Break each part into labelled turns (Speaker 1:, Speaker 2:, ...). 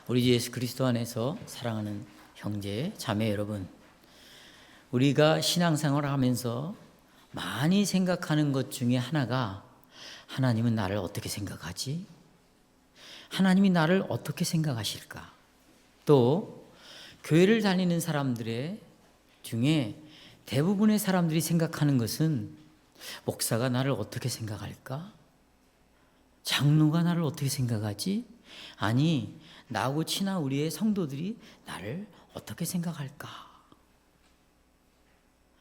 Speaker 1: 우리 주 예수 그리스도 안에서 사랑하는 형제, 자매 여러분, 우리가 신앙생활을 하면서 많이 생각하는 것 중에 하나가 하나님은 나를 어떻게 생각하지? 하나님이 나를 어떻게 생각하실까? 또 교회를 다니는 사람들의 중에 대부분의 사람들이 생각하는 것은 목사가 나를 어떻게 생각할까? 장로가 나를 어떻게 생각하지? 아니, 나하고 친한 우리의 성도들이 나를 어떻게 생각할까?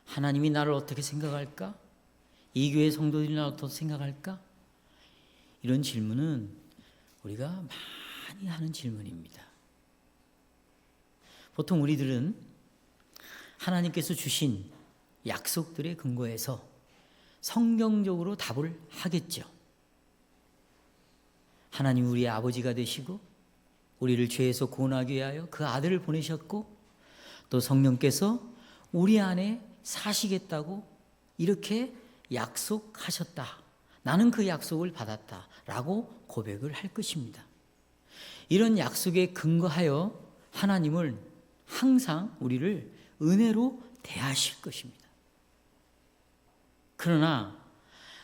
Speaker 1: 하나님이 나를 어떻게 생각할까? 이 교회 성도들이 나를 어떻게 생각할까? 이런 질문은 우리가 많이 하는 질문입니다. 보통 우리들은 하나님께서 주신 약속들의 근거에서 성경적으로 답을 하겠죠. 하나님 우리의 아버지가 되시고 우리를 죄에서 구원하기 위하여 그 아들을 보내셨고 또 성령께서 우리 안에 사시겠다고 이렇게 약속하셨다. 나는 그 약속을 받았다 라고 고백을 할 것입니다. 이런 약속에 근거하여 하나님을 항상 우리를 은혜로 대하실 것입니다. 그러나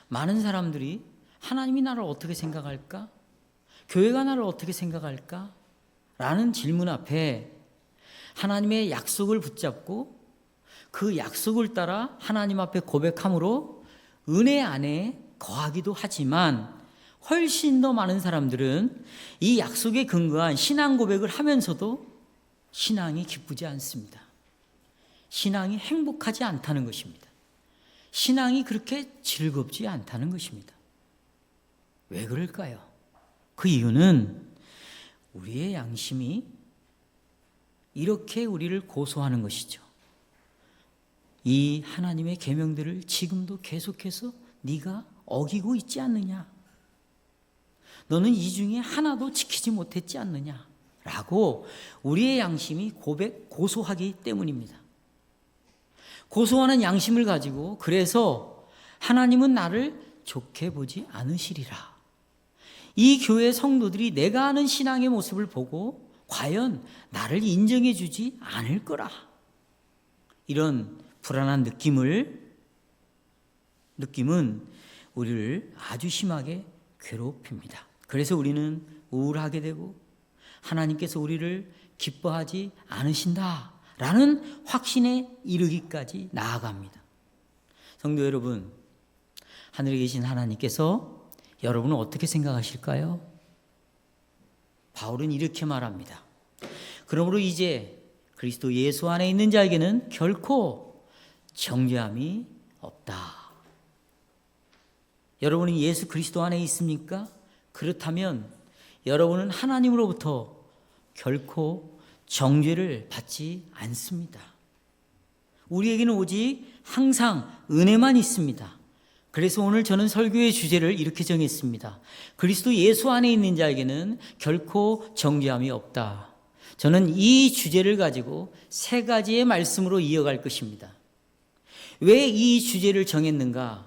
Speaker 1: 많은 사람들이 하나님이 나를 어떻게 생각할까? 교회가 나를 어떻게 생각할까? 라는 질문 앞에 하나님의 약속을 붙잡고 그 약속을 따라 하나님 앞에 고백함으로 은혜 안에 거하기도 하지만 훨씬 더 많은 사람들은 이 약속에 근거한 신앙 고백을 하면서도 신앙이 기쁘지 않습니다. 신앙이 행복하지 않다는 것입니다. 신앙이 그렇게 즐겁지 않다는 것입니다. 왜 그럴까요? 그 이유는 우리의 양심이 이렇게 우리를 고소하는 것이죠. 이 하나님의 계명들을 지금도 계속해서 네가 어기고 있지 않느냐? 너는 이 중에 하나도 지키지 못했지 않느냐? 라고 우리의 양심이 고소하기 때문입니다. 고소하는 양심을 가지고 그래서 하나님은 나를 좋게 보지 않으시리라. 이 교회 성도들이 내가 하는 신앙의 모습을 보고 과연 나를 인정해 주지 않을 거라. 이런 불안한 느낌은 우리를 아주 심하게 괴롭힙니다. 그래서 우리는 우울하게 되고 하나님께서 우리를 기뻐하지 않으신다라는 확신에 이르기까지 나아갑니다. 성도 여러분, 하늘에 계신 하나님께서 여러분은 어떻게 생각하실까요? 바울은 이렇게 말합니다. 그러므로 이제 그리스도 예수 안에 있는 자에게는 결코 정죄함이 없다. 여러분이 예수 그리스도 안에 있습니까? 그렇다면 여러분은 하나님으로부터 결코 정죄를 받지 않습니다. 우리에게는 오직 항상 은혜만 있습니다. 그래서 오늘 저는 설교의 주제를 이렇게 정했습니다. 그리스도 예수 안에 있는 자에게는 결코 정죄함이 없다. 저는 이 주제를 가지고 세 가지의 말씀으로 이어갈 것입니다. 왜 이 주제를 정했는가?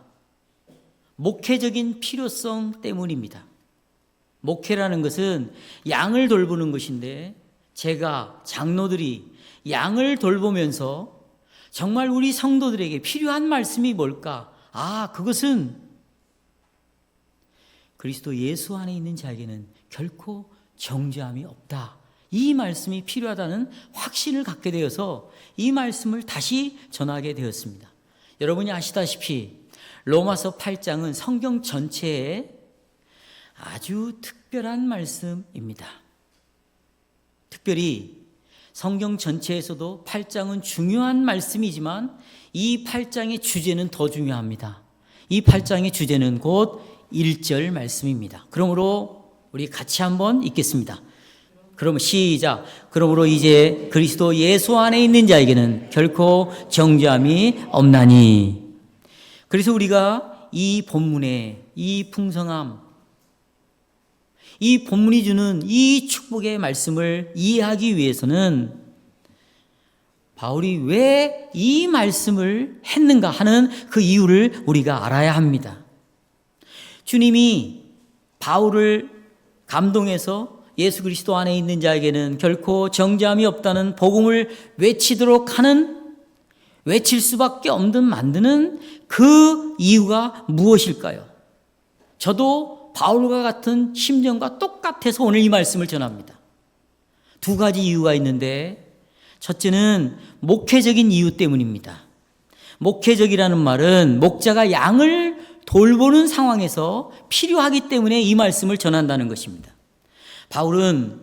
Speaker 1: 목회적인 필요성 때문입니다. 목회라는 것은 양을 돌보는 것인데 제가 장로들이 양을 돌보면서 정말 우리 성도들에게 필요한 말씀이 뭘까? 그것은 그리스도 예수 안에 있는 자에게는 결코 정죄함이 없다. 이 말씀이 필요하다는 확신을 갖게 되어서 이 말씀을 다시 전하게 되었습니다. 여러분이 아시다시피 로마서 8장은 성경 전체에 아주 특별한 말씀입니다. 특별히 성경 전체에서도 8장은 중요한 말씀이지만 이 8장의 주제는 더 중요합니다. 이 8장의 주제는 곧 1절 말씀입니다. 그러므로 우리 같이 한번 읽겠습니다. 그럼 시작. 그러므로 이제 그리스도 예수 안에 있는 자에게는 결코 정죄함이 없나니. 그래서 우리가 이 본문의 이 풍성함, 이 본문이 주는 이 축복의 말씀을 이해하기 위해서는 바울이 왜 이 말씀을 했는가 하는 그 이유를 우리가 알아야 합니다. 주님이 바울을 감동해서 예수 그리스도 안에 있는 자에게는 결코 정죄함이 없다는 복음을 외치도록 하는, 외칠 수밖에 없는 만드는 그 이유가 무엇일까요? 저도 바울과 같은 심정과 똑같아서 오늘 이 말씀을 전합니다. 두 가지 이유가 있는데, 첫째는 목회적인 이유 때문입니다. 목회적이라는 말은 목자가 양을 돌보는 상황에서 필요하기 때문에 이 말씀을 전한다는 것입니다. 바울은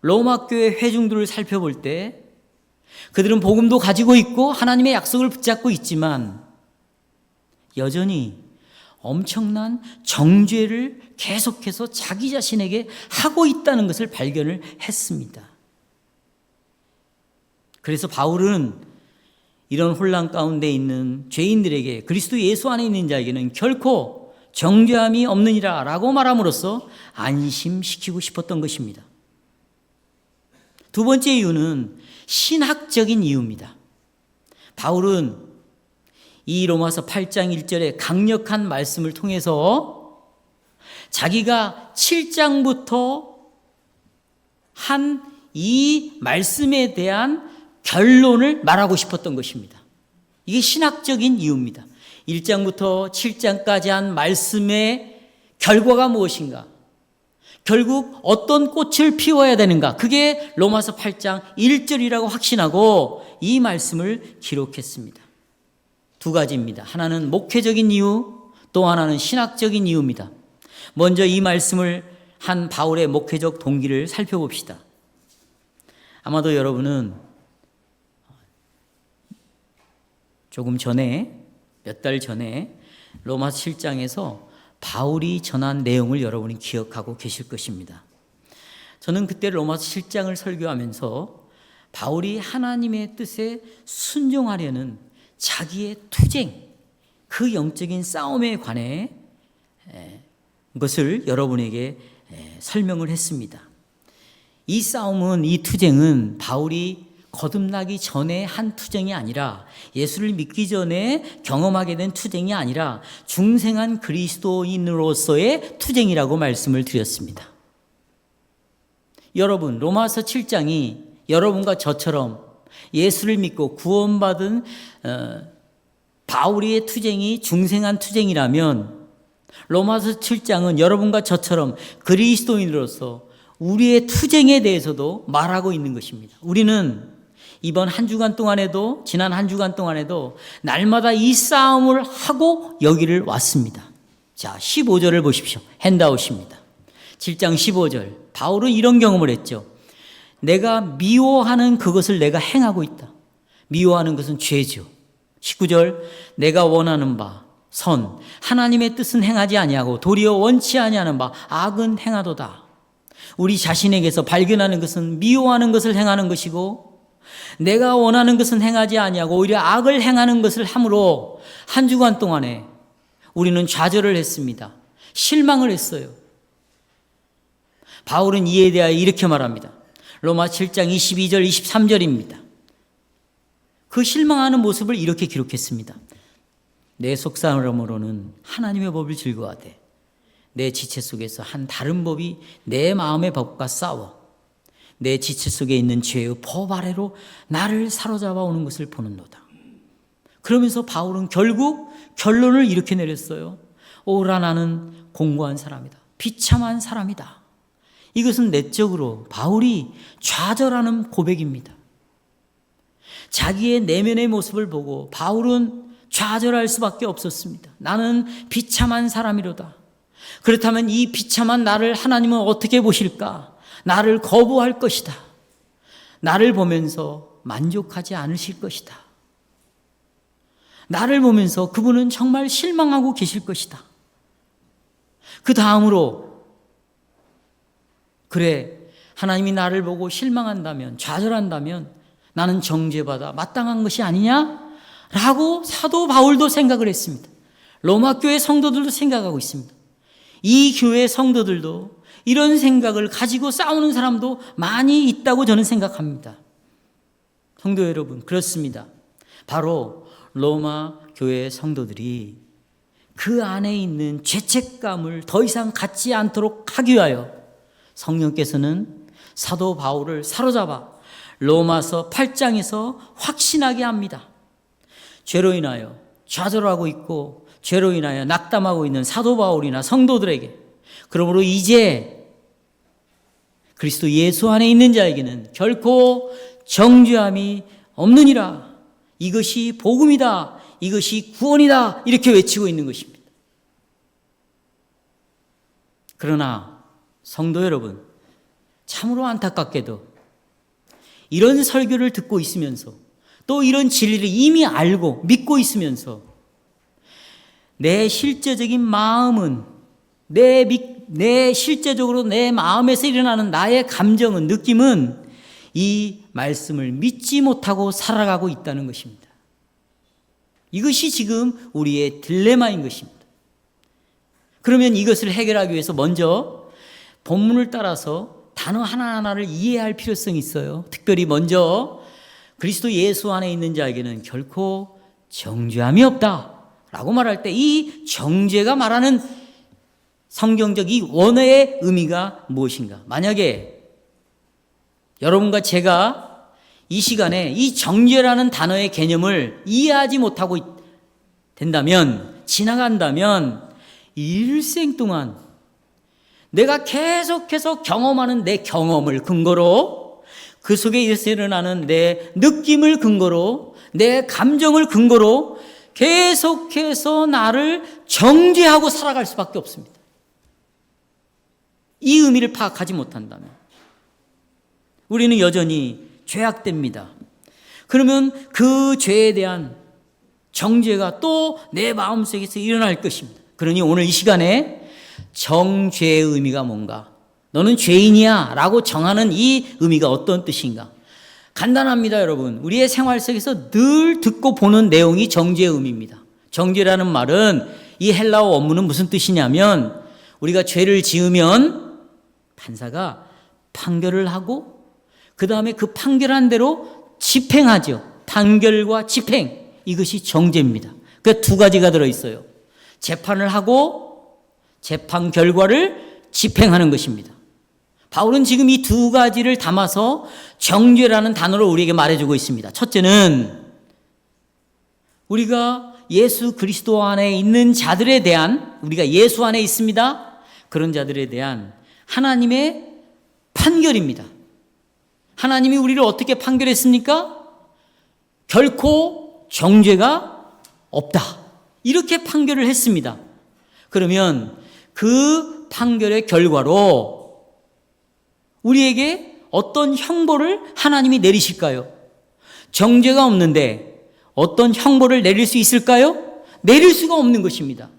Speaker 1: 로마 교회 회중들을 살펴볼 때 그들은 복음도 가지고 있고 하나님의 약속을 붙잡고 있지만 여전히 엄청난 정죄를 계속해서 자기 자신에게 하고 있다는 것을 발견을 했습니다. 그래서 바울은 이런 혼란 가운데 있는 죄인들에게, 그리스도 예수 안에 있는 자에게는 결코 정죄함이 없느니라 라고 말함으로써 안심시키고 싶었던 것입니다. 두 번째 이유는 신학적인 이유입니다. 바울은 이 로마서 8장 1절의 강력한 말씀을 통해서 자기가 7장부터 한 이 말씀에 대한 결론을 말하고 싶었던 것입니다. 이게 신학적인 이유입니다. 1장부터 7장까지 한 말씀의 결과가 무엇인가? 결국 어떤 꽃을 피워야 되는가? 그게 로마서 8장 1절이라고 확신하고 이 말씀을 기록했습니다. 두 가지입니다. 하나는 목회적인 이유, 또 하나는 신학적인 이유입니다. 먼저 이 말씀을 한 바울의 목회적 동기를 살펴봅시다. 아마도 여러분은 조금 전에, 몇 달 전에 로마서 7장에서 바울이 전한 내용을 여러분이 기억하고 계실 것입니다. 저는 그때 로마서 7장을 설교하면서 바울이 하나님의 뜻에 순종하려는 자기의 투쟁, 그 영적인 싸움에 관해 것을 여러분에게 설명을 했습니다. 이 싸움은, 이 투쟁은 바울이 거듭나기 전에 한 투쟁이 아니라, 예수를 믿기 전에 경험하게 된 투쟁이 아니라 중생한 그리스도인으로서의 투쟁이라고 말씀을 드렸습니다. 여러분, 로마서 7장이 여러분과 저처럼 예수를 믿고 구원받은 바울의 투쟁이 중생한 투쟁이라면, 로마서 7장은 여러분과 저처럼 그리스도인으로서 우리의 투쟁에 대해서도 말하고 있는 것입니다. 우리는 이번 한 주간 동안에도, 지난 한 주간 동안에도 날마다 이 싸움을 하고 여기를 왔습니다. 자, 15절을 보십시오. 핸드아웃입니다. 7장 15절. 바울은 이런 경험을 했죠. 내가 미워하는 그것을 내가 행하고 있다. 미워하는 것은 죄죠. 19절. 내가 원하는 바 선, 하나님의 뜻은 행하지 아니하고 도리어 원치 아니하는 바 악은 행하도다. 우리 자신에게서 발견하는 것은 미워하는 것을 행하는 것이고, 내가 원하는 것은 행하지 아니하고 오히려 악을 행하는 것을 함으로 한 주간 동안에 우리는 좌절을 했습니다. 실망을 했어요. 바울은 이에 대하여 이렇게 말합니다. 로마 7장 22절 23절입니다. 그 실망하는 모습을 이렇게 기록했습니다. 내 속사람으로는 하나님의 법을 즐거워하되 내 지체 속에서 한 다른 법이 내 마음의 법과 싸워 내 지체 속에 있는 죄의 법 아래로 나를 사로잡아 오는 것을 보는도다. 그러면서 바울은 결국 결론을 이렇게 내렸어요. 오라, 나는 공고한 사람이다. 비참한 사람이다. 이것은 내적으로 바울이 좌절하는 고백입니다. 자기의 내면의 모습을 보고 바울은 좌절할 수밖에 없었습니다. 나는 비참한 사람이로다. 그렇다면 이 비참한 나를 하나님은 어떻게 보실까? 나를 거부할 것이다. 나를 보면서 만족하지 않으실 것이다. 나를 보면서 그분은 정말 실망하고 계실 것이다. 그 다음으로, 그래, 하나님이 나를 보고 실망한다면, 좌절한다면 나는 정죄받아 마땅한 것이 아니냐? 라고 사도 바울도 생각을 했습니다. 로마 교회 성도들도 생각하고 있습니다. 이 교회 성도들도 이런 생각을 가지고 싸우는 사람도 많이 있다고 저는 생각합니다. 성도 여러분, 그렇습니다. 바로 로마 교회 성도들이 그 안에 있는 죄책감을 더 이상 갖지 않도록 하기 위하여 성령께서는 사도 바울을 사로잡아 로마서 8장에서 확신하게 합니다. 죄로 인하여 좌절하고 있고 죄로 인하여 낙담하고 있는 사도 바울이나 성도들에게, 그러므로 이제 그리스도 예수 안에 있는 자에게는 결코 정죄함이 없느니라. 이것이 복음이다. 이것이 구원이다. 이렇게 외치고 있는 것입니다. 그러나 성도 여러분, 참으로 안타깝게도 이런 설교를 듣고 있으면서 또 이런 진리를 이미 알고 믿고 있으면서 내 실제적인 마음은 실제적으로 내 마음에서 일어나는 나의 감정은, 느낌은 이 말씀을 믿지 못하고 살아가고 있다는 것입니다. 이것이 지금 우리의 딜레마인 것입니다. 그러면 이것을 해결하기 위해서 먼저 본문을 따라서 단어 하나하나를 이해할 필요성이 있어요. 특별히 먼저 그리스도 예수 안에 있는 자에게는 결코 정죄함이 없다 라고 말할 때 이 정죄가 말하는 성경적 이 원어의 의미가 무엇인가? 만약에 여러분과 제가 이 시간에 이 정죄라는 단어의 개념을 이해하지 못하고 된다면, 지나간다면 일생 동안 내가 계속해서 경험하는 내 경험을 근거로, 그 속에 일어나는 내 느낌을 근거로, 내 감정을 근거로 계속해서 나를 정죄하고 살아갈 수밖에 없습니다. 이 의미를 파악하지 못한다면 우리는 여전히 죄악됩니다. 그러면 그 죄에 대한 정죄가 또 내 마음속에서 일어날 것입니다. 그러니 오늘 이 시간에 정죄의 의미가 뭔가, 너는 죄인이야 라고 정하는 이 의미가 어떤 뜻인가? 간단합니다, 여러분. 우리의 생활 속에서 늘 듣고 보는 내용이 정죄의 의미입니다. 정죄라는 말은, 이 헬라어 원문은 무슨 뜻이냐면, 우리가 죄를 지으면 판사가 판결을 하고 그 다음에 그 판결한 대로 집행하죠. 판결과 집행, 이것이 정죄입니다. 그 두 가지가 들어있어요. 재판을 하고 재판 결과를 집행하는 것입니다. 바울은 지금 이 두 가지를 담아서 정죄라는 단어로 우리에게 말해주고 있습니다. 첫째는 우리가 예수 그리스도 안에 있는 자들에 대한, 우리가 예수 안에 있습니다. 그런 자들에 대한 하나님의 판결입니다. 하나님이 우리를 어떻게 판결했습니까? 결코 정죄가 없다, 이렇게 판결을 했습니다. 그러면 그 판결의 결과로 우리에게 어떤 형벌을 하나님이 내리실까요? 정죄가 없는데 어떤 형벌을 내릴 수 있을까요? 내릴 수가 없는 것입니다.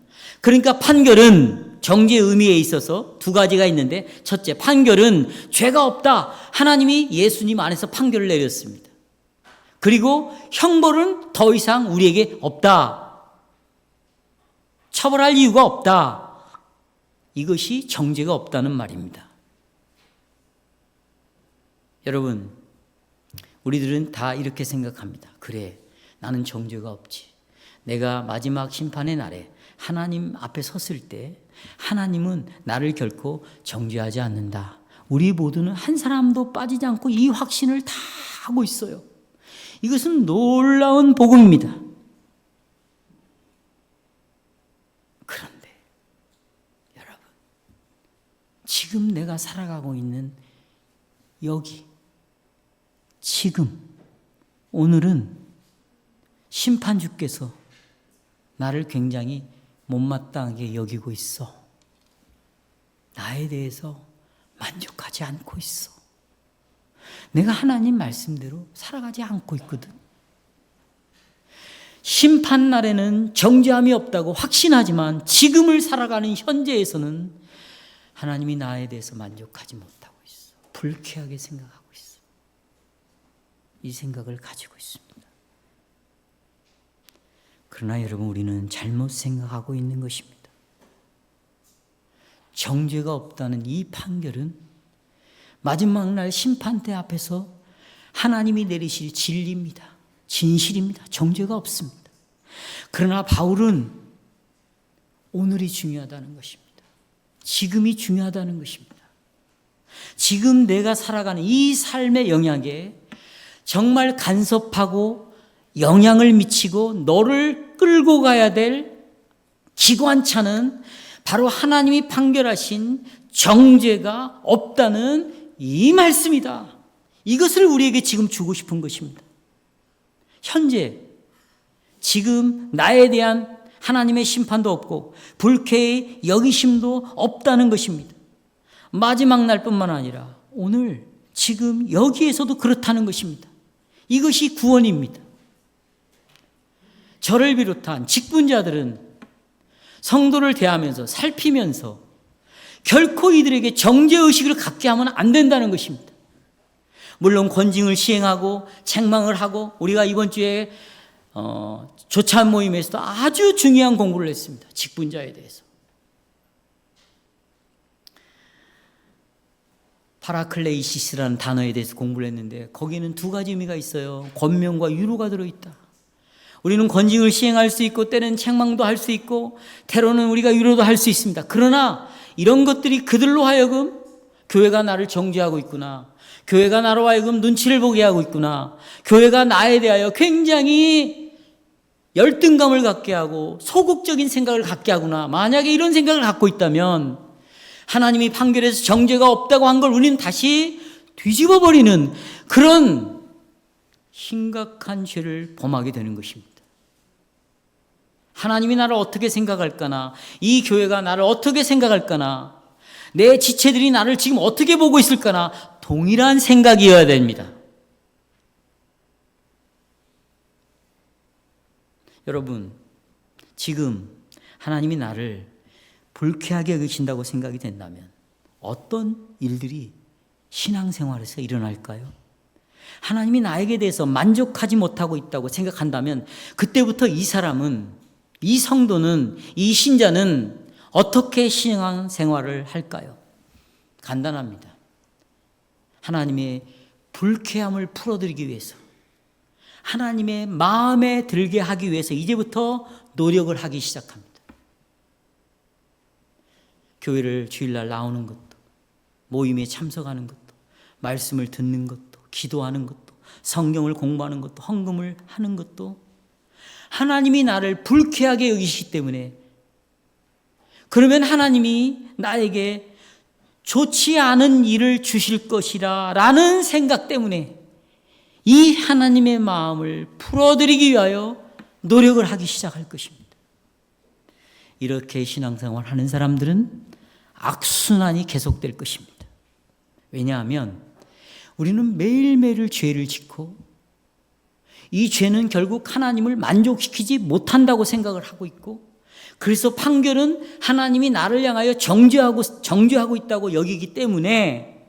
Speaker 1: 그러니까 판결은 정죄의 의미에 있어서 두 가지가 있는데, 첫째, 판결은 죄가 없다. 하나님이 예수님 안에서 판결을 내렸습니다. 그리고 형벌은 더 이상 우리에게 없다. 처벌할 이유가 없다. 이것이 정죄가 없다는 말입니다. 여러분, 우리들은 다 이렇게 생각합니다. 그래, 나는 정죄가 없지. 내가 마지막 심판의 날에 하나님 앞에 섰을 때 하나님은 나를 결코 정죄하지 않는다. 우리 모두는 한 사람도 빠지지 않고 이 확신을 다 하고 있어요. 이것은 놀라운 복음입니다. 그런데 여러분, 지금 내가 살아가고 있는 여기, 지금, 오늘은 심판주께서 나를 굉장히 못마땅하게 여기고 있어. 나에 대해서 만족하지 않고 있어. 내가 하나님 말씀대로 살아가지 않고 있거든. 심판날에는 정죄함이 없다고 확신하지만 지금을 살아가는 현재에서는 하나님이 나에 대해서 만족하지 못하고 있어. 불쾌하게 생각하고 있어. 이 생각을 가지고 있습니다. 그러나 여러분, 우리는 잘못 생각하고 있는 것입니다. 정죄가 없다는 이 판결은 마지막 날 심판대 앞에서 하나님이 내리실 진리입니다. 진실입니다. 정죄가 없습니다. 그러나 바울은 오늘이 중요하다는 것입니다. 지금이 중요하다는 것입니다. 지금 내가 살아가는 이 삶의 영향에 정말 간섭하고 영향을 미치고 너를 끌고 가야 될 기관차는 바로 하나님이 판결하신 정죄가 없다는 이 말씀이다. 이것을 우리에게 지금 주고 싶은 것입니다. 현재 지금 나에 대한 하나님의 심판도 없고 불쾌의 여기심도 없다는 것입니다. 마지막 날뿐만 아니라 오늘 지금 여기에서도 그렇다는 것입니다. 이것이 구원입니다. 저를 비롯한 직분자들은 성도를 대하면서 살피면서 결코 이들에게 정죄의식을 갖게 하면 안 된다는 것입니다. 물론 권징을 시행하고 책망을 하고 우리가 이번 주에 조찬 모임에서도 아주 중요한 공부를 했습니다. 직분자에 대해서. 파라클레이시스라는 단어에 대해서 공부를 했는데 거기는 두 가지 의미가 있어요. 권면과 유로가 들어있다. 우리는 권징을 시행할 수 있고 때는 책망도 할 수 있고 때로는 우리가 유로도 할 수 있습니다. 그러나 이런 것들이 그들로 하여금 교회가 나를 정죄하고 있구나, 교회가 나로 하여금 눈치를 보게 하고 있구나, 교회가 나에 대하여 굉장히 열등감을 갖게 하고 소극적인 생각을 갖게 하구나, 만약에 이런 생각을 갖고 있다면 하나님이 판결해서 정죄가 없다고 한 걸 우리는 다시 뒤집어 버리는 그런 심각한 죄를 범하게 되는 것입니다. 하나님이 나를 어떻게 생각할까나, 이 교회가 나를 어떻게 생각할까나, 내 지체들이 나를 지금 어떻게 보고 있을까나 동일한 생각이어야 됩니다. 여러분, 지금 하나님이 나를 불쾌하게 여기신다고 생각이 된다면 어떤 일들이 신앙생활에서 일어날까요? 하나님이 나에게 대해서 만족하지 못하고 있다고 생각한다면 그때부터 이 사람은, 이 성도는, 이 신자는 어떻게 신앙생활을 할까요? 간단합니다. 하나님의 불쾌함을 풀어드리기 위해서, 하나님의 마음에 들게 하기 위해서 이제부터 노력을 하기 시작합니다. 교회를 주일날 나오는 것도, 모임에 참석하는 것도, 말씀을 듣는 것도, 기도하는 것도, 성경을 공부하는 것도, 헌금을 하는 것도 하나님이 나를 불쾌하게 여기시기 때문에, 그러면 하나님이 나에게 좋지 않은 일을 주실 것이라 라는 생각 때문에 이 하나님의 마음을 풀어드리기 위하여 노력을 하기 시작할 것입니다. 이렇게 신앙생활 하는 사람들은 악순환이 계속될 것입니다. 왜냐하면 우리는 매일매일 죄를 짓고 이 죄는 결국 하나님을 만족시키지 못한다고 생각을 하고 있고, 그래서 판결은 하나님이 나를 향하여 정죄하고 있다고 여기기 때문에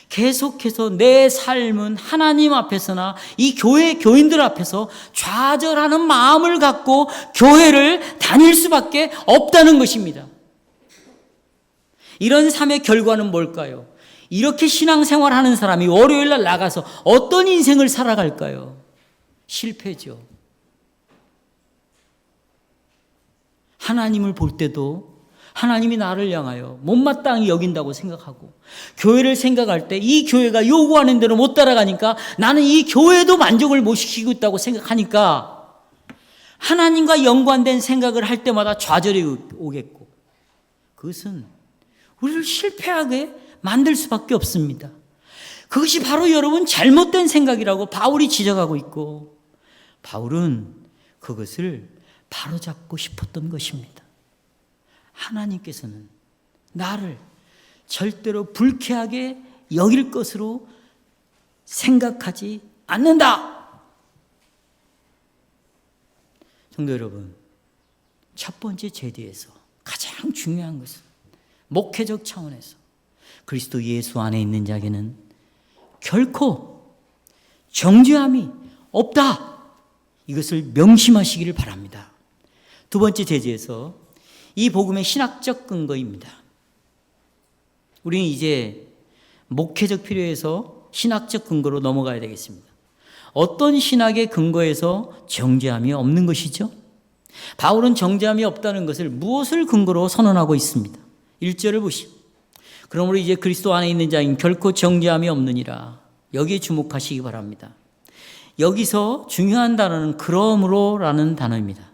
Speaker 1: 계속해서 내 삶은 하나님 앞에서나 이 교회 교인들 앞에서 좌절하는 마음을 갖고 교회를 다닐 수밖에 없다는 것입니다. 이런 삶의 결과는 뭘까요? 이렇게 신앙생활하는 사람이 월요일날 나가서 어떤 인생을 살아갈까요? 실패죠. 하나님을 볼 때도 하나님이 나를 향하여 못마땅히 여긴다고 생각하고, 교회를 생각할 때 이 교회가 요구하는 대로 못 따라가니까 나는 이 교회도 만족을 못 시키고 있다고 생각하니까 하나님과 연관된 생각을 할 때마다 좌절이 오겠고, 그것은 우리를 실패하게 만들 수밖에 없습니다. 그것이 바로 여러분 잘못된 생각이라고 바울이 지적하고 있고, 바울은 그것을 바로잡고 싶었던 것입니다. 하나님께서는 나를 절대로 불쾌하게 여길 것으로 생각하지 않는다. 성도 여러분, 첫 번째 제도에서 가장 중요한 것은 목회적 차원에서 그리스도 예수 안에 있는 자에게는 결코 정죄함이 없다. 이것을 명심하시기를 바랍니다. 두 번째 제지에서 이 복음의 신학적 근거입니다. 우리는 이제 목회적 필요에서 신학적 근거로 넘어가야 되겠습니다. 어떤 신학의 근거에서 정죄함이 없는 것이죠? 바울은 정죄함이 없다는 것을 무엇을 근거로 선언하고 있습니다. 1절을 보시오. 그러므로 이제 그리스도 안에 있는 자인 결코 정죄함이 없느니라. 여기에 주목하시기 바랍니다. 여기서 중요한 단어는 그러므로라는 단어입니다.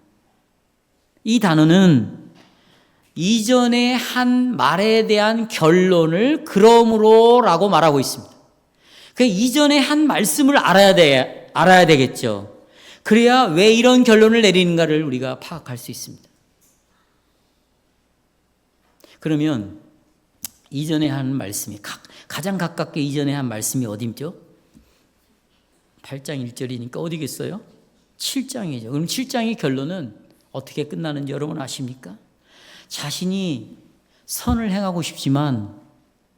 Speaker 1: 이 단어는 이전에 한 말에 대한 결론을 그러므로라고 말하고 있습니다. 그 이전에 한 말씀을 알아야 되겠죠. 그래야 왜 이런 결론을 내리는가를 우리가 파악할 수 있습니다. 그러면 이전에 한 말씀이 가장 가깝게 이전에 한 말씀이 어디죠? 8장 1절이니까 어디겠어요? 7장이죠. 그럼 7장의 결론은 어떻게 끝나는지 여러분 아십니까? 자신이 선을 행하고 싶지만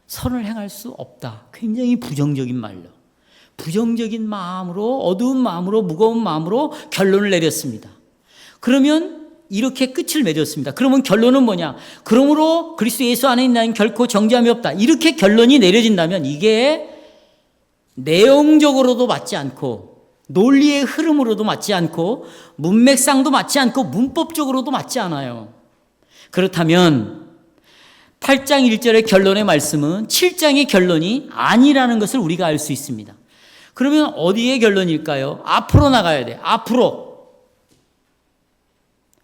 Speaker 1: 선을 행할 수 없다. 굉장히 부정적인 말로, 부정적인 마음으로, 어두운 마음으로, 무거운 마음으로 결론을 내렸습니다. 그러면 이렇게 끝을 맺었습니다. 그러면 결론은 뭐냐? 그러므로 그리스도 예수 안에 있는 나는 결코 정죄함이 없다. 이렇게 결론이 내려진다면 이게 내용적으로도 맞지 않고 논리의 흐름으로도 맞지 않고 문맥상도 맞지 않고 문법적으로도 맞지 않아요. 그렇다면 8장 1절의 결론의 말씀은 7장의 결론이 아니라는 것을 우리가 알 수 있습니다. 그러면 어디의 결론일까요? 앞으로 나가야 돼. 앞으로.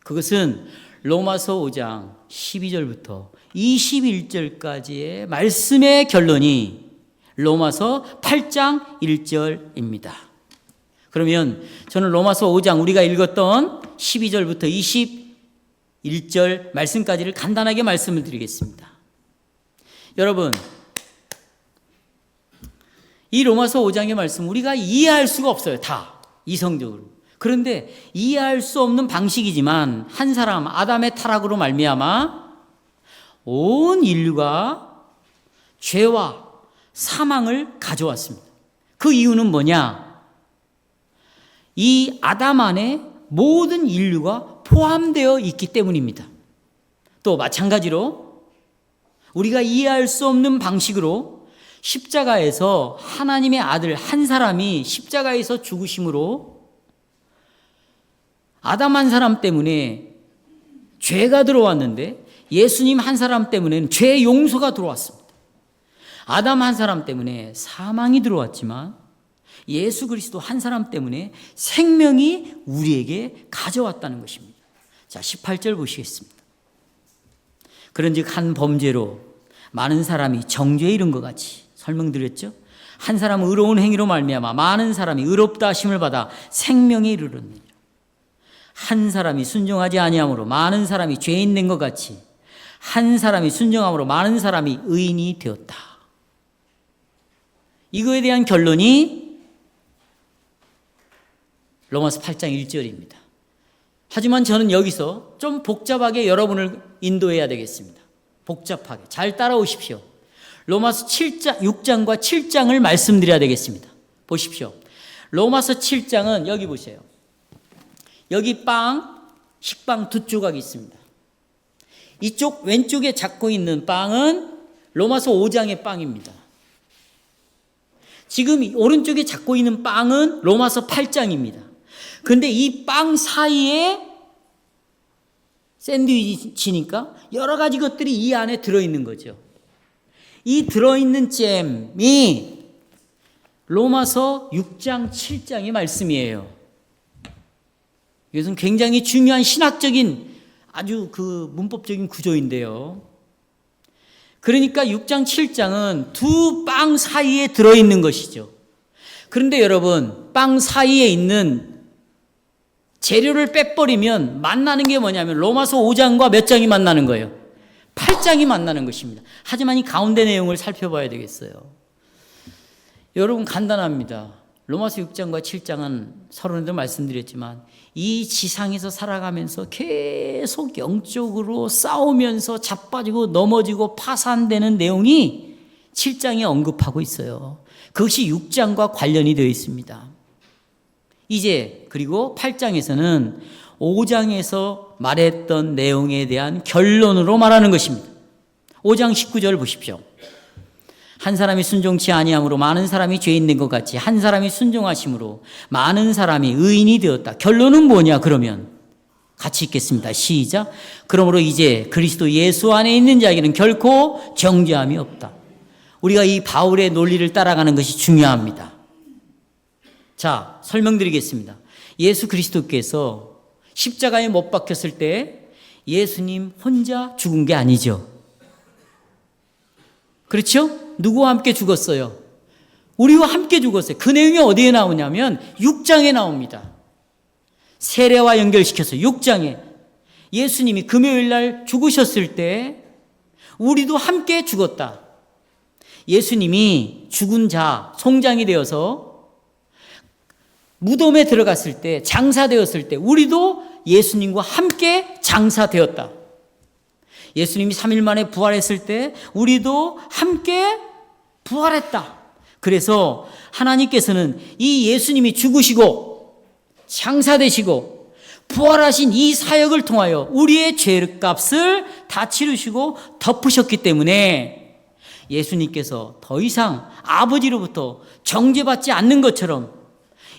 Speaker 1: 그것은 로마서 5장 12절부터 21절까지의 말씀의 결론이 로마서 8장 1절입니다. 그러면 저는 로마서 5장 우리가 읽었던 12절부터 21절 말씀까지를 간단하게 말씀을 드리겠습니다. 여러분, 이 로마서 5장의 말씀 우리가 이해할 수가 없어요. 다 이성적으로. 그런데 이해할 수 없는 방식이지만 한 사람 아담의 타락으로 말미암아 온 인류가 죄와 사망을 가져왔습니다. 그 이유는 뭐냐? 이 아담 안에 모든 인류가 포함되어 있기 때문입니다. 또 마찬가지로 우리가 이해할 수 없는 방식으로 십자가에서 하나님의 아들 한 사람이 십자가에서 죽으심으로 아담 한 사람 때문에 죄가 들어왔는데 예수님 한 사람 때문에는 죄 용서가 들어왔습니다. 아담 한 사람 때문에 사망이 들어왔지만 예수 그리스도 한 사람 때문에 생명이 우리에게 가져왔다는 것입니다. 자, 18절 보시겠습니다. 그런즉 한 범죄로 많은 사람이 정죄에 이른 것 같이 설명드렸죠. 한 사람은 의로운 행위로 말미암아 많은 사람이 의롭다 하심을 받아 생명에 이르렀느니라. 한 사람이 순종하지 아니함으로 많은 사람이 죄인 된 것 같이 한 사람이 순종함으로 많은 사람이 의인이 되었다. 이거에 대한 결론이 로마서 8장 1절입니다. 하지만 저는 여기서 좀 복잡하게 여러분을 인도해야 되겠습니다. 복잡하게. 잘 따라오십시오. 로마서 6장과 7장을 말씀드려야 되겠습니다. 보십시오. 로마서 7장은 여기 보세요. 여기 식빵 두 조각이 있습니다. 이쪽 왼쪽에 잡고 있는 빵은 로마서 5장의 빵입니다. 지금 오른쪽에 잡고 있는 빵은 로마서 8장입니다. 그런데 이 빵 사이에 샌드위치니까 여러 가지 것들이 이 안에 들어있는 거죠. 이 들어있는 잼이 로마서 6장, 7장의 말씀이에요. 이것은 굉장히 중요한 신학적인 아주 그 문법적인 구조인데요. 그러니까 6장, 7장은 두 빵 사이에 들어있는 것이죠. 그런데 여러분, 빵 사이에 있는 재료를 빼버리면 만나는 게 뭐냐면 로마서 5장과 몇 장이 만나는 거예요? 8장이 만나는 것입니다. 하지만 이 가운데 내용을 살펴봐야 되겠어요. 여러분 간단합니다. 로마서 6장과 7장은 서론에도 말씀드렸지만 이 지상에서 살아가면서 계속 영적으로 싸우면서 자빠지고 넘어지고 파산되는 내용이 7장에 언급하고 있어요. 그것이 6장과 관련이 되어 있습니다. 이제 그리고 8장에서는 5장에서 말했던 내용에 대한 결론으로 말하는 것입니다. 5장 19절 보십시오. 한 사람이 순종치 아니함으로 많은 사람이 죄인 된 것 같이 한 사람이 순종하심으로 많은 사람이 의인이 되었다. 결론은 뭐냐 그러면 같이 읽겠습니다. 시작. 그러므로 이제 그리스도 예수 안에 있는 자에게는 결코 정죄함이 없다. 우리가 이 바울의 논리를 따라가는 것이 중요합니다. 자, 설명드리겠습니다. 예수 그리스도께서 십자가에 못 박혔을 때 예수님 혼자 죽은 게 아니죠. 그렇죠? 누구와 함께 죽었어요? 우리와 함께 죽었어요. 그 내용이 어디에 나오냐면 6장에 나옵니다. 세례와 연결시켜서 6장에 예수님이 금요일 날 죽으셨을 때 우리도 함께 죽었다. 예수님이 죽은 자, 송장이 되어서 무덤에 들어갔을 때, 장사되었을 때 우리도 예수님과 함께 장사되었다. 예수님이 3일 만에 부활했을 때 우리도 함께 부활했다. 그래서 하나님께서는 이 예수님이 죽으시고 장사되시고 부활하신 이 사역을 통하여 우리의 죄값을 다 치르시고 덮으셨기 때문에 예수님께서 더 이상 아버지로부터 정죄받지 않는 것처럼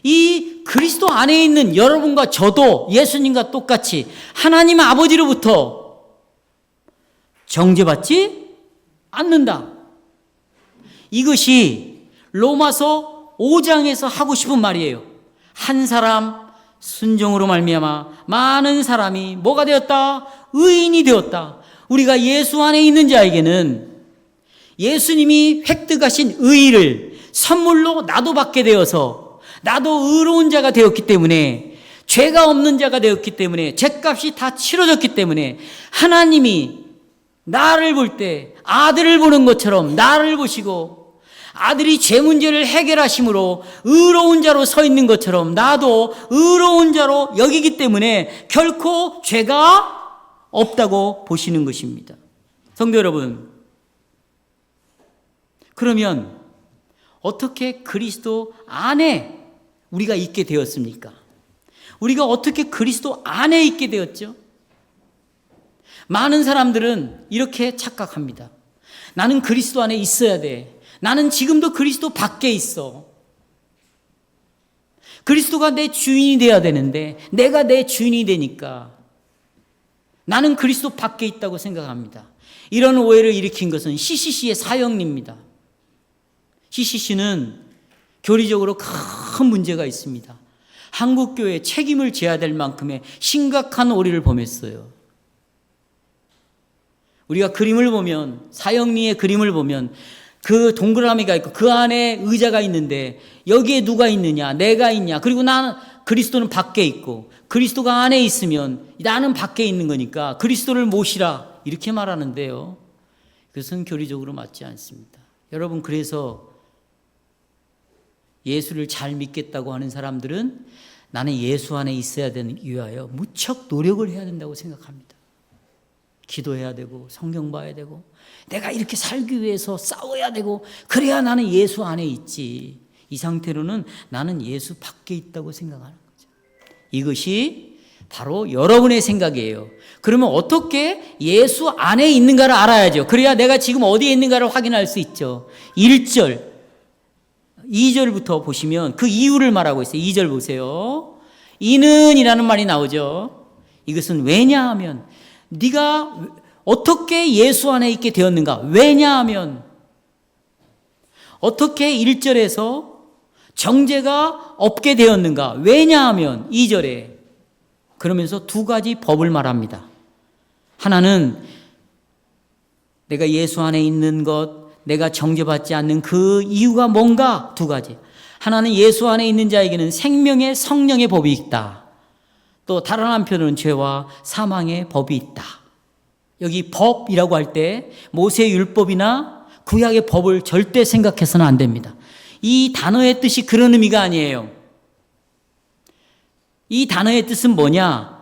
Speaker 1: 이 그리스도 안에 있는 여러분과 저도 예수님과 똑같이 하나님 아버지로부터 정죄받지 않는다. 이것이 로마서 5장에서 하고 싶은 말이에요. 한 사람 순종으로 말미암아 많은 사람이 뭐가 되었다? 의인이 되었다. 우리가 예수 안에 있는 자에게는 예수님이 획득하신 의의를 선물로 나도 받게 되어서 나도 의로운 자가 되었기 때문에 죄가 없는 자가 되었기 때문에 죄값이 다 치러졌기 때문에 하나님이 나를 볼 때 아들을 보는 것처럼 나를 보시고 아들이 죄 문제를 해결하심으로 의로운 자로 서 있는 것처럼 나도 의로운 자로 여기기 때문에 결코 죄가 없다고 보시는 것입니다. 성도 여러분, 그러면 어떻게 그리스도 안에 우리가 있게 되었습니까? 우리가 어떻게 그리스도 안에 있게 되었죠? 많은 사람들은 이렇게 착각합니다. 나는 그리스도 안에 있어야 돼. 나는 지금도 그리스도 밖에 있어. 그리스도가 내 주인이 되어야 되는데 내가 내 주인이 되니까 나는 그리스도 밖에 있다고 생각합니다. 이런 오해를 일으킨 것은 CCC의 사형리입니다. CCC는 교리적으로 큰 문제가 있습니다. 한국교회에 책임을 져야 될 만큼의 심각한 오류를 범했어요. 우리가 그림을 보면, 사형리의 그림을 보면 그 동그라미가 있고 그 안에 의자가 있는데 여기에 누가 있느냐? 내가 있냐? 그리고 나는 그리스도는 밖에 있고 그리스도가 안에 있으면 나는 밖에 있는 거니까 그리스도를 모시라 이렇게 말하는데요. 그것은 교리적으로 맞지 않습니다. 여러분, 그래서 예수를 잘 믿겠다고 하는 사람들은 나는 예수 안에 있어야 되는 위하여 무척 노력을 해야 된다고 생각합니다. 기도해야 되고 성경 봐야 되고 내가 이렇게 살기 위해서 싸워야 되고 그래야 나는 예수 안에 있지. 이 상태로는 나는 예수 밖에 있다고 생각하는 거죠. 이것이 바로 여러분의 생각이에요. 그러면 어떻게 예수 안에 있는가를 알아야죠. 그래야 내가 지금 어디에 있는가를 확인할 수 있죠. 1절 2절부터 보시면 그 이유를 말하고 있어요. 2절 보세요. 이는 이라는 말이 나오죠. 이것은 왜냐하면 네가 어떻게 예수 안에 있게 되었는가? 왜냐하면 어떻게 1절에서 정죄가 없게 되었는가? 왜냐하면 2절에 그러면서 두 가지 법을 말합니다. 하나는 내가 예수 안에 있는 것, 내가 정죄받지 않는 그 이유가 뭔가? 두 가지. 하나는 예수 안에 있는 자에게는 생명의 성령의 법이 있다. 또 다른 한편으로는 죄와 사망의 법이 있다. 여기 법이라고 할 때 모세의 율법이나 구약의 법을 절대 생각해서는 안 됩니다. 이 단어의 뜻이 그런 의미가 아니에요. 이 단어의 뜻은 뭐냐?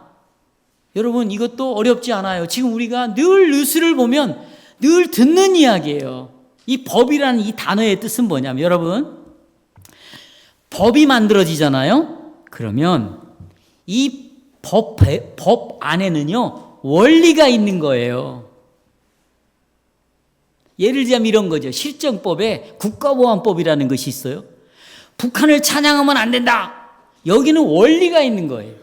Speaker 1: 여러분, 이것도 어렵지 않아요. 지금 우리가 늘 뉴스를 보면 늘 듣는 이야기예요. 이 법이라는 이 단어의 뜻은 뭐냐면, 여러분, 법이 만들어지잖아요. 그러면 이 법 안에는요 원리가 있는 거예요. 예를 들자면 이런 거죠. 실정법에 국가보안법이라는 것이 있어요. 북한을 찬양하면 안 된다. 여기는 원리가 있는 거예요.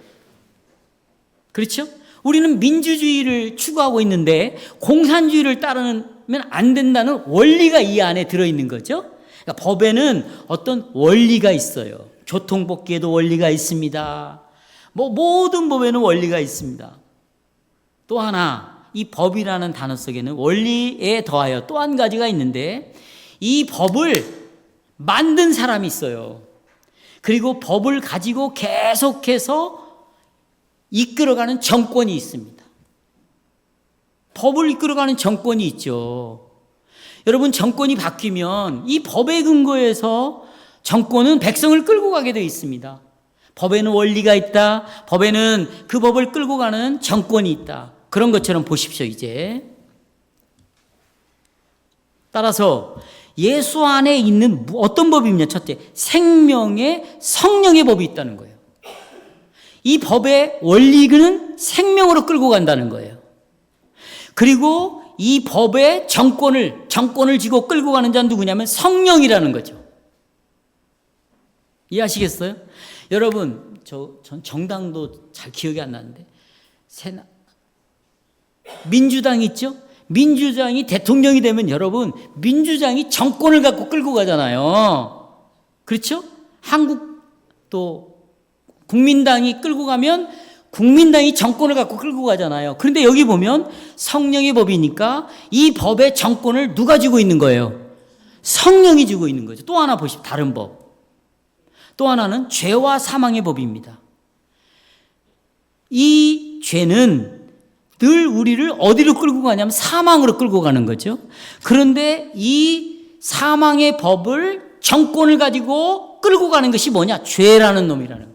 Speaker 1: 그렇죠? 우리는 민주주의를 추구하고 있는데 공산주의를 따르면 안 된다는 원리가 이 안에 들어있는 거죠. 그러니까 법에는 어떤 원리가 있어요. 교통법규에도 원리가 있습니다. 모든 법에는 원리가 있습니다. 또 하나, 이 법이라는 단어 속에는 원리에 더하여 또 한 가지가 있는데, 이 법을 만든 사람이 있어요. 그리고 법을 가지고 계속해서 이끌어가는 정권이 있습니다. 법을 이끌어가는 정권이 있죠. 여러분, 정권이 바뀌면 이 법에 근거해서 정권은 백성을 끌고 가게 되어 있습니다. 법에는 원리가 있다. 법에는 그 법을 끌고 가는 정권이 있다. 그런 것처럼 보십시오, 이제. 따라서 예수 안에 있는 어떤 법이냐? 첫째, 생명의 성령의 법이 있다는 거예요. 이 법의 원리는 생명으로 끌고 간다는 거예요. 그리고 이 법의 정권을 쥐고 끌고 가는 자는 누구냐면 성령이라는 거죠. 이해하시겠어요? 여러분, 전 정당도 잘 기억이 안 나는데, 민주당 있죠? 민주당이 대통령이 되면 여러분, 민주당이 정권을 갖고 끌고 가잖아요. 그렇죠? 한국 또 국민당이 끌고 가면 국민당이 정권을 갖고 끌고 가잖아요. 그런데 여기 보면 성령의 법이니까 이 법의 정권을 누가 쥐고 있는 거예요? 성령이 쥐고 있는 거죠. 또 하나 보십시오. 다른 법. 또 하나는 죄와 사망의 법입니다. 이 죄는 늘 우리를 어디로 끌고 가냐면 사망으로 끌고 가는 거죠. 그런데 이 사망의 법을, 정권을 가지고 끌고 가는 것이 뭐냐? 죄라는 놈이라는 거예요.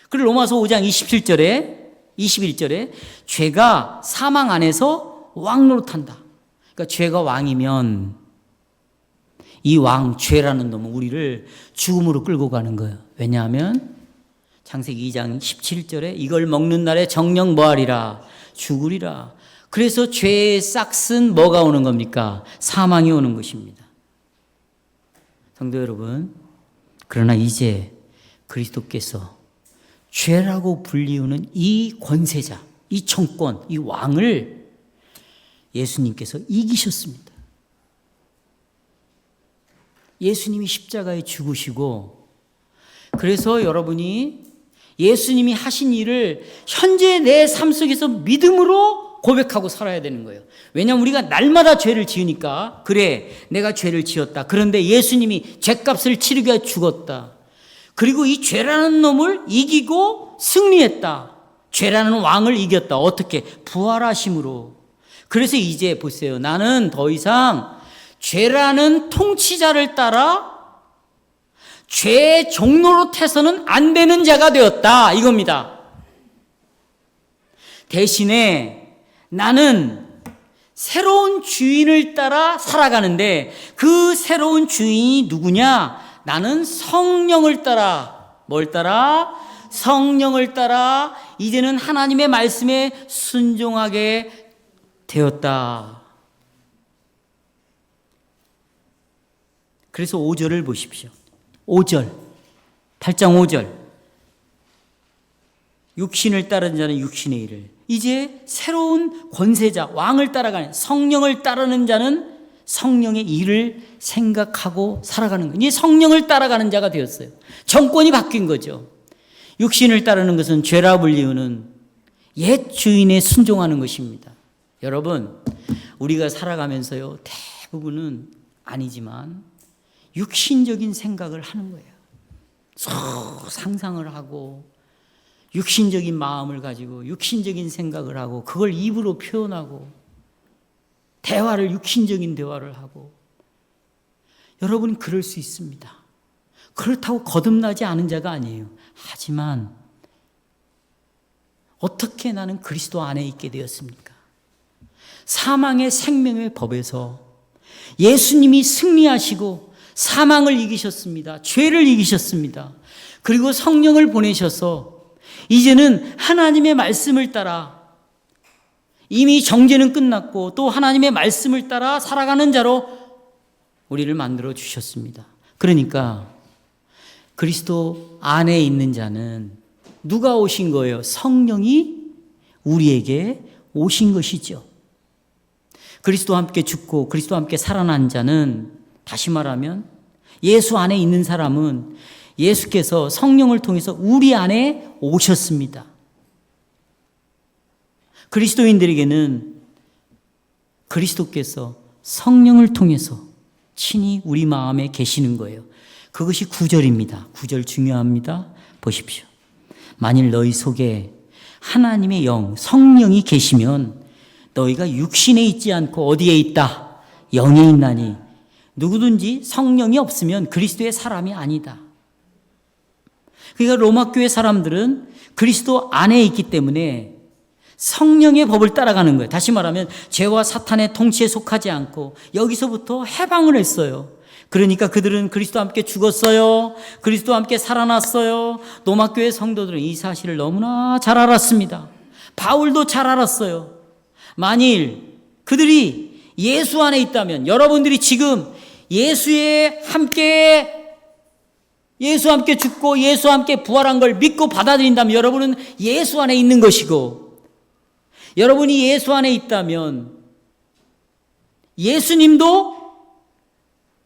Speaker 1: 그리고 로마서 5장 21절에 죄가 사망 안에서 왕 노릇한다. 그러니까 죄가 왕이면 이 왕, 죄라는 놈은 우리를 죽음으로 끌고 가는 거예요. 왜냐하면 창세기 2장 17절에 이걸 먹는 날에 정령 뭐하리라? 죽으리라. 그래서 죄의 싹은 뭐가 오는 겁니까? 사망이 오는 것입니다. 성도 여러분, 그러나 이제 그리스도께서 죄라고 불리우는 이 권세자, 이 정권, 이 왕을 예수님께서 이기셨습니다. 예수님이 십자가에 죽으시고, 그래서 여러분이 예수님이 하신 일을 현재 내 삶 속에서 믿음으로 고백하고 살아야 되는 거예요. 왜냐하면 우리가 날마다 죄를 지으니까, 그래, 내가 죄를 지었다. 그런데 예수님이 죄값을 치르기 위해 죽었다. 그리고 이 죄라는 놈을 이기고 승리했다. 죄라는 왕을 이겼다. 어떻게? 부활하심으로. 그래서 이제 보세요. 나는 더 이상 죄라는 통치자를 따라 죄의 종노릇해서는 안 되는 자가 되었다. 이겁니다. 대신에 나는 새로운 주인을 따라 살아가는데, 그 새로운 주인이 누구냐? 나는 성령을 따라, 뭘 따라? 성령을 따라 이제는 하나님의 말씀에 순종하게 되었다. 그래서 5절을 보십시오. 5절, 8장 5절. 육신을 따르는 자는 육신의 일을. 이제 새로운 권세자, 왕을 따라가는, 성령을 따르는 자는 성령의 일을 생각하고 살아가는 거예요. 이제 성령을 따라가는 자가 되었어요. 정권이 바뀐 거죠. 육신을 따르는 것은 죄라 불리우는 옛 주인에 순종하는 것입니다. 여러분, 우리가 살아가면서요, 대부분은 아니지만 육신적인 생각을 하는 거예요. 상상을 하고 육신적인 마음을 가지고 육신적인 생각을 하고 그걸 입으로 표현하고 대화를, 육신적인 대화를 하고. 여러분, 그럴 수 있습니다. 그렇다고 거듭나지 않은 자가 아니에요. 하지만 어떻게 나는 그리스도 안에 있게 되었습니까? 사망의 생명의 법에서 예수님이 승리하시고 사망을 이기셨습니다. 죄를 이기셨습니다. 그리고 성령을 보내셔서 이제는 하나님의 말씀을 따라, 이미 정죄는 끝났고 또 하나님의 말씀을 따라 살아가는 자로 우리를 만들어 주셨습니다. 그러니까 그리스도 안에 있는 자는 누가 오신 거예요? 성령이 우리에게 오신 것이죠. 그리스도와 함께 죽고 그리스도와 함께 살아난 자는, 다시 말하면 예수 안에 있는 사람은 예수께서 성령을 통해서 우리 안에 오셨습니다. 그리스도인들에게는 그리스도께서 성령을 통해서 친히 우리 마음에 계시는 거예요. 그것이 9절입니다. 9절 중요합니다. 보십시오. 만일 너희 속에 하나님의 영, 성령이 계시면 너희가 육신에 있지 않고 어디에 있다? 영에 있나니. 누구든지 성령이 없으면 그리스도의 사람이 아니다. 그러니까 로마 교회 사람들은 그리스도 안에 있기 때문에 성령의 법을 따라가는 거예요. 다시 말하면 죄와 사탄의 통치에 속하지 않고 여기서부터 해방을 했어요. 그러니까 그들은 그리스도와 함께 죽었어요. 그리스도와 함께 살아났어요. 로마 교회 성도들은 이 사실을 너무나 잘 알았습니다. 바울도 잘 알았어요. 만일 그들이 예수 안에 있다면, 여러분들이 지금 예수와 함께 죽고 예수와 함께 부활한 걸 믿고 받아들인다면 여러분은 예수 안에 있는 것이고, 여러분이 예수 안에 있다면 예수님도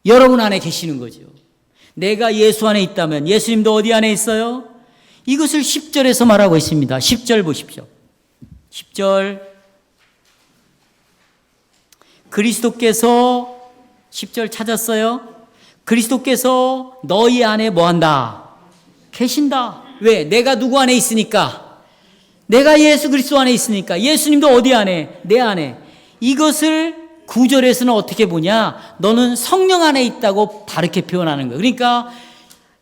Speaker 1: 여러분 안에 계시는 거죠. 내가 예수 안에 있다면 예수님도 어디 안에 있어요? 이것을 10절에서 말하고 있습니다. 10절 보십시오. 10절. 그리스도께서, 10절 찾았어요? 그리스도께서 너희 안에 뭐한다? 계신다. 왜? 내가 누구 안에 있으니까. 내가 예수 그리스도 안에 있으니까. 예수님도 어디 안에? 내 안에. 이것을 9절에서는 어떻게 보냐? 너는 성령 안에 있다고 다르게 표현하는 거예요. 그러니까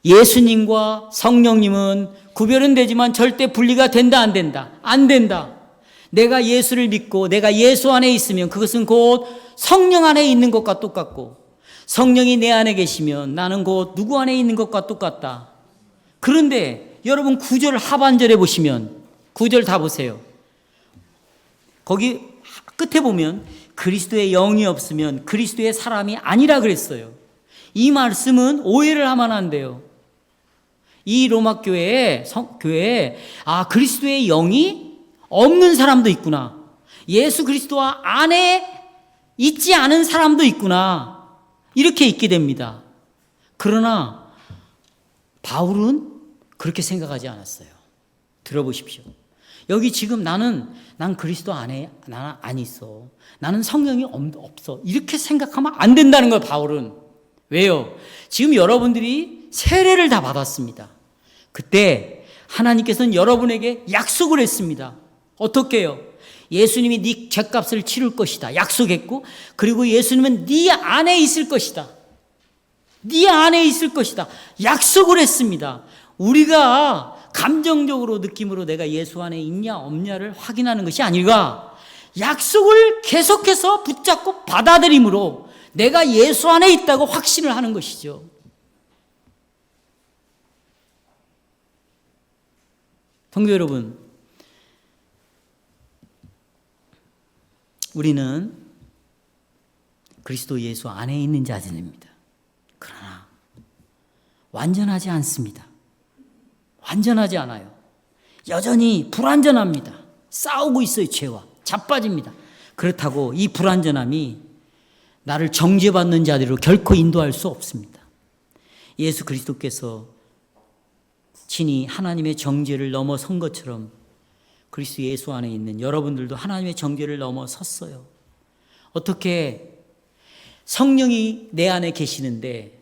Speaker 1: 예수님과 성령님은 구별은 되지만 절대 분리가 된다, 안 된다? 안 된다. 내가 예수를 믿고 내가 예수 안에 있으면 그것은 곧 성령 안에 있는 것과 똑같고, 성령이 내 안에 계시면 나는 곧 누구 안에 있는 것과 똑같다. 그런데 여러분 9절 하반절에 보시면, 9절 다 보세요. 거기 끝에 보면 그리스도의 영이 없으면 그리스도의 사람이 아니라 그랬어요. 이 말씀은 오해를 하면 안 돼요. 이 로마 교회에 그리스도의 영이 없는 사람도 있구나. 예수 그리스도와 안에 있지 않은 사람도 있구나. 이렇게 있게 됩니다. 그러나 바울은 그렇게 생각하지 않았어요. 들어보십시오. 여기 지금 난 그리스도 안에 나는 안 있어. 나는 성령이 없어. 이렇게 생각하면 안 된다는 거예요, 바울은. 왜요? 지금 여러분들이 세례를 다 받았습니다. 그때 하나님께서는 여러분에게 약속을 했습니다. 어떻게 해요? 예수님이 네 죄값을 치를 것이다. 약속했고, 그리고 예수님은 네 안에 있을 것이다. 네 안에 있을 것이다. 약속을 했습니다. 우리가 감정적으로 느낌으로 내가 예수 안에 있냐 없냐를 확인하는 것이 아니라 약속을 계속해서 붙잡고 받아들임으로 내가 예수 안에 있다고 확신을 하는 것이죠. 성도 여러분, 우리는 그리스도 예수 안에 있는 자들입니다. 그러나 완전하지 않습니다. 완전하지 않아요. 여전히 불완전합니다. 싸우고 있어요. 죄와 자빠집니다. 그렇다고 이 불완전함이 나를 정죄받는 자리로 결코 인도할 수 없습니다. 예수 그리스도께서 친히 하나님의 정죄를 넘어선 것처럼 그리스도 예수 안에 있는 여러분들도 하나님의 정죄를 넘어섰어요. 어떻게 성령이 내 안에 계시는데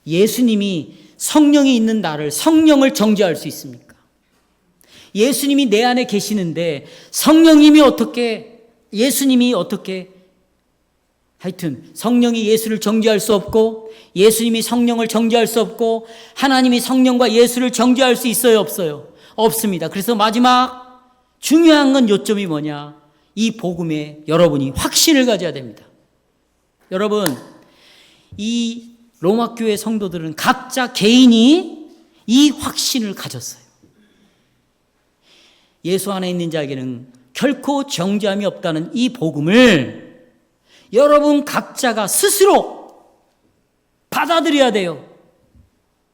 Speaker 1: 예수님이 성령이 있는 나를, 성령을 정죄할 수 있습니까? 예수님이 내 안에 계시는데 예수님이 어떻게 하여튼 성령이 예수를 정죄할 수 없고 예수님이 성령을 정죄할 수 없고 하나님이 성령과 예수를 정죄할 수 있어요, 없어요? 없습니다. 그래서 마지막 중요한 건 요점이 뭐냐? 이 복음에 여러분이 확신을 가져야 됩니다. 여러분, 이 로마 교회 성도들은 각자 개인이 이 확신을 가졌어요. 예수 안에 있는 자에게는 결코 정죄함이 없다는 이 복음을 여러분 각자가 스스로 받아들여야 돼요.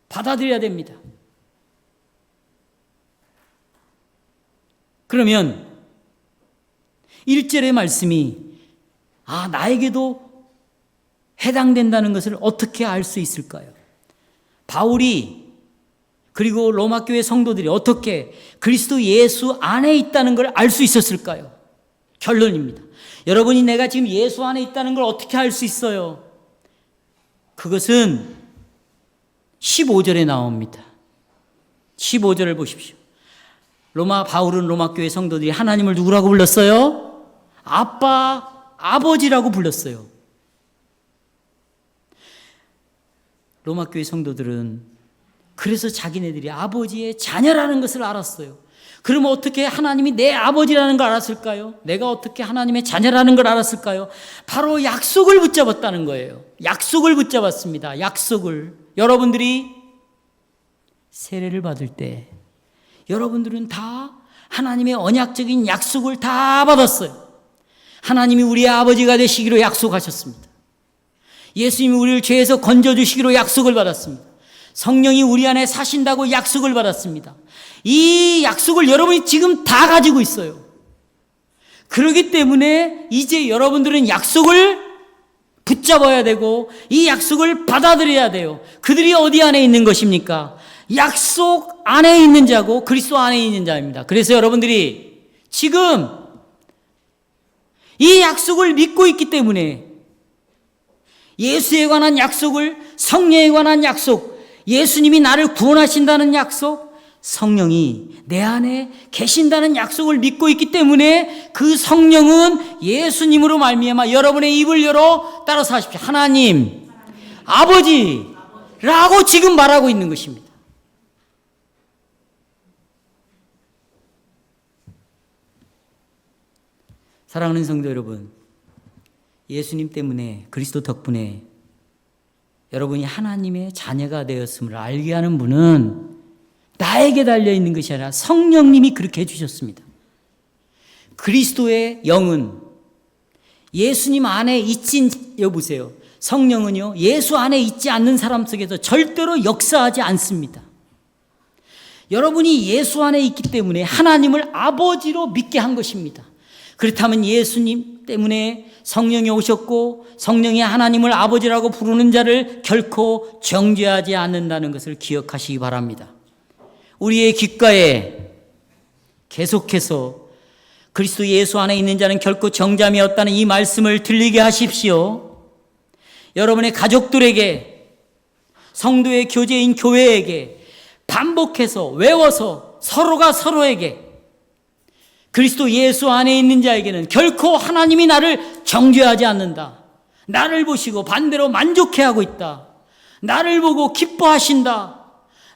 Speaker 1: 받아들여야 됩니다. 그러면 1절의 말씀이 나에게도 해당된다는 것을 어떻게 알 수 있을까요? 바울이 그리고 로마 교회 성도들이 어떻게 그리스도 예수 안에 있다는 걸 알 수 있었을까요? 결론입니다. 여러분이 내가 지금 예수 안에 있다는 걸 어떻게 알 수 있어요? 그것은 15절에 나옵니다. 15절을 보십시오. 바울은 로마 교회 성도들이 하나님을 누구라고 불렀어요? 아빠, 아버지라고 불렀어요. 로마 교회 성도들은 그래서 자기네들이 아버지의 자녀라는 것을 알았어요. 그러면 어떻게 하나님이 내 아버지라는 걸 알았을까요? 내가 어떻게 하나님의 자녀라는 걸 알았을까요? 바로 약속을 붙잡았다는 거예요. 약속을 붙잡았습니다. 약속을. 여러분들이 세례를 받을 때 여러분들은 다 하나님의 언약적인 약속을 다 받았어요. 하나님이 우리의 아버지가 되시기로 약속하셨습니다. 예수님이 우리를 죄에서 건져주시기로 약속을 받았습니다. 성령이 우리 안에 사신다고 약속을 받았습니다. 이 약속을 여러분이 지금 다 가지고 있어요. 그렇기 때문에 이제 여러분들은 약속을 붙잡아야 되고 이 약속을 받아들여야 돼요. 그들이 어디 안에 있는 것입니까? 약속 안에 있는 자고 그리스도 안에 있는 자입니다. 그래서 여러분들이 지금 이 약속을 믿고 있기 때문에 예수에 관한 약속을, 성령에 관한 약속, 예수님이 나를 구원하신다는 약속, 성령이 내 안에 계신다는 약속을 믿고 있기 때문에 그 성령은 예수님으로 말미암아 여러분의 입을 열어 따라서 하십시오. 하나님, 아버지라고 지금 말하고 있는 것입니다. 사랑하는 성도 여러분, 예수님 때문에 그리스도 덕분에 여러분이 하나님의 자녀가 되었음을 알게 하는 분은 나에게 달려있는 것이 아니라 성령님이 그렇게 해주셨습니다. 그리스도의 영은 예수님 안에 있진, 여보세요. 성령은요, 예수 안에 있지 않는 사람 속에서 절대로 역사하지 않습니다. 여러분이 예수 안에 있기 때문에 하나님을 아버지로 믿게 한 것입니다. 그렇다면 예수님 때문에 성령이 오셨고 성령이 하나님을 아버지라고 부르는 자를 결코 정죄하지 않는다는 것을 기억하시기 바랍니다. 우리의 귓가에 계속해서 그리스도 예수 안에 있는 자는 결코 정죄함이 없다는 이 말씀을 들리게 하십시오. 여러분의 가족들에게, 성도의 교제인 교회에게 반복해서 외워서 서로가 서로에게 그리스도 예수 안에 있는 자에게는 결코 하나님이 나를 정죄하지 않는다. 나를 보시고 반대로 만족해하고 있다. 나를 보고 기뻐하신다.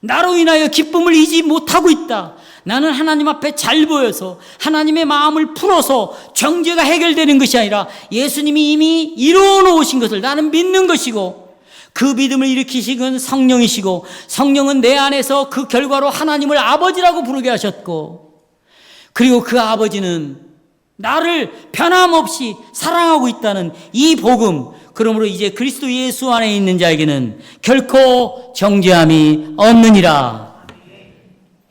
Speaker 1: 나로 인하여 기쁨을 잊지 못하고 있다. 나는 하나님 앞에 잘 보여서 하나님의 마음을 풀어서 정죄가 해결되는 것이 아니라 예수님이 이미 이루어 놓으신 것을 나는 믿는 것이고 그 믿음을 일으키신 성령이시고 성령은 내 안에서 그 결과로 하나님을 아버지라고 부르게 하셨고 그리고 그 아버지는 나를 변함없이 사랑하고 있다는 이 복음, 그러므로 이제 그리스도 예수 안에 있는 자에게는 결코 정죄함이 없느니라.